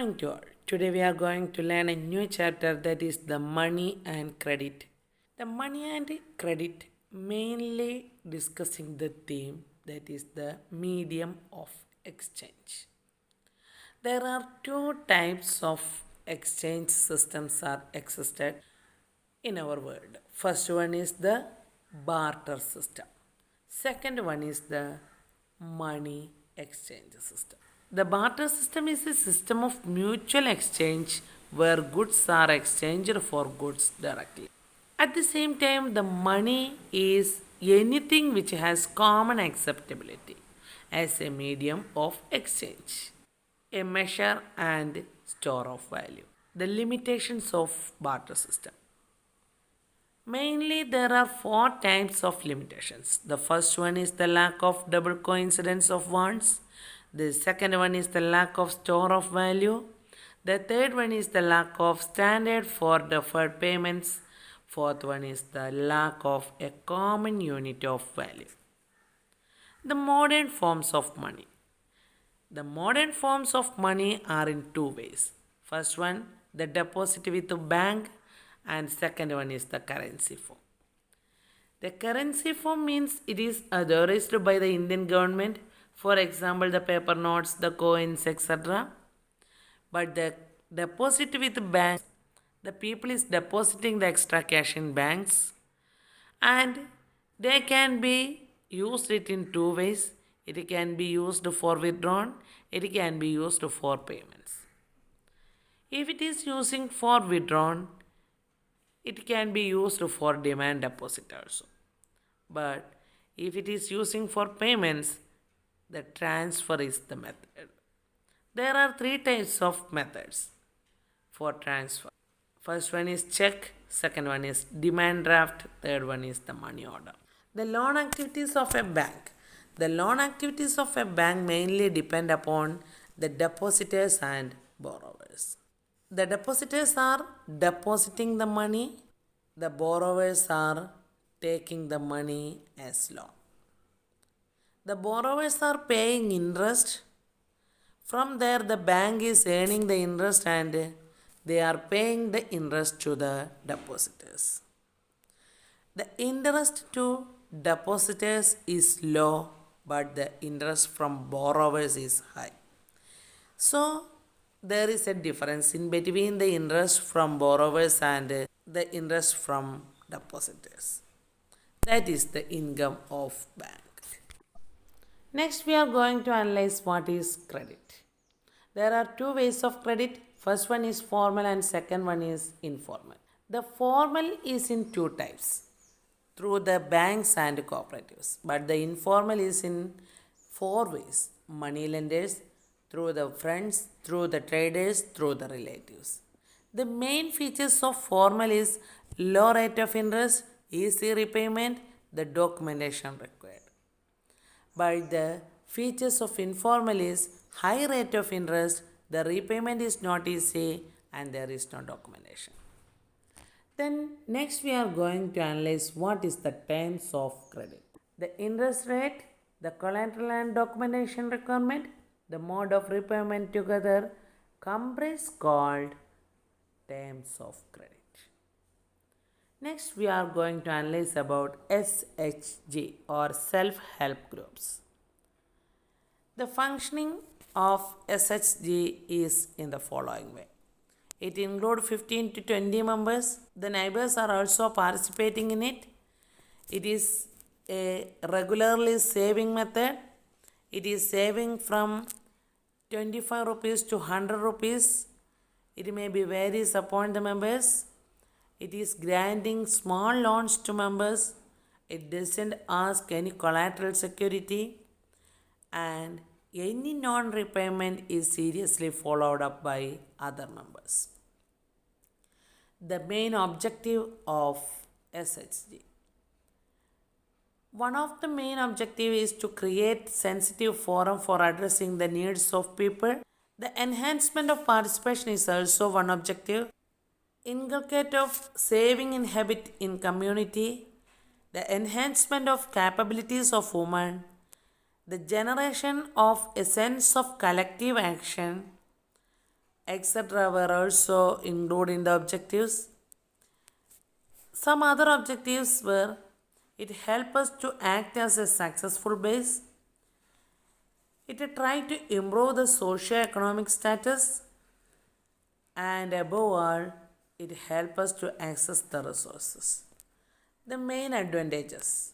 morning to all. Today we are going to learn a new chapter that is the money and credit. The money and credit mainly discussing the theme that is the medium of exchange. There are two types of exchange systems are existed in our world. First one is the barter system. Second one is the money exchange system. The barter system is a system of mutual exchange where goods are exchanged for goods directly. At the same time, the money is anything which has common acceptability as a medium of exchange, a measure and store of value. The limitations of barter system. Mainly, there are four types of limitations. The first one is the lack of double coincidence of wants. The second one is the lack of store of value. The third one is the lack of standard for deferred payments. Fourth one is the lack of a common unit of value. The modern forms of money. The modern forms of money are in two ways. First one, the deposit with the bank, and second one is the currency form. The currency form means it is authorized by the Indian government, for example the paper notes, the coins, etc. But the deposit with the bank, the people is depositing the extra cash in banks and they can be used it in two ways. It can be used for withdrawn, it can be used for payments. If it is using for withdrawn, it can be used for demand deposit also. But if it is using for payments, the transfer is the method. There are three types of methods for transfer. First one is check, second one is demand draft, third one is the money order. The loan activities of a bank. The loan activities of a bank mainly depend upon the depositors and borrowers. The depositors are depositing the money, the borrowers are taking the money as loan. The borrowers are paying interest. From there, the bank is earning the interest and they are paying the interest to the depositors. The interest to depositors is low, but the interest from borrowers is high. So, there is a difference in between the interest from borrowers and the interest from depositors. That is the income of bank. Next, we are going to analyze what is credit. There are two ways of credit. First one is formal and second one is informal. The formal is in two types, through the banks and cooperatives. But the informal is in four ways: money lenders, through the friends, through the traders, through the relatives. The main features of formal is low rate of interest, easy repayment, the documentation required. But the features of informal is high rate of interest, the repayment is not easy, and there is no documentation. Then next we are going to analyze what is the terms of credit. The interest rate, the collateral and documentation requirement, the mode of repayment together comprise called terms of credit. Next we are going to analyze about SHG or self-help groups. The functioning of SHG is in the following way. It includes 15 to 20 members. The neighbors are also participating in it. It is a regularly saving method. It is saving from 25 rupees to 100 rupees. It may be varies upon the members. It is granting small loans to members. It doesn't ask any collateral security. And any non-repayment is seriously followed up by other members. The main objective of SHG. One of the main objectives is to create sensitive forum for addressing the needs of people. The enhancement of participation is also one objective. Inculcate of saving in habit in community. The enhancement of capabilities of women. The generation of a sense of collective action, etc. were also included in the objectives. Some other objectives were it helped us to act as a successful base. It tried to improve the socio-economic status, and above all, it helps us to access the resources. The main advantages.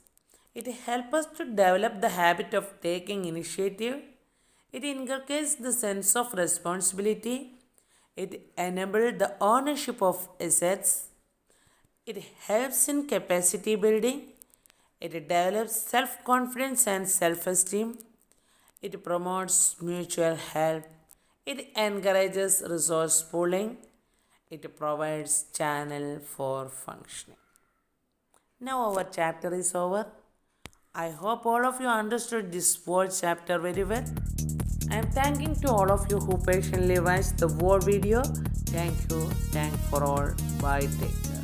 It helps us to develop the habit of taking initiative. It inculcates the sense of responsibility. It enables the ownership of assets. It helps in capacity building. It develops self confidence and self esteem. It promotes mutual help. It encourages resource pooling. It provides channel for functioning. Now our chapter is over. I hope all of you understood this whole chapter very well. I am thanking to all of you who patiently watched the whole video. Thank you. Thank for all. Bye. Take care.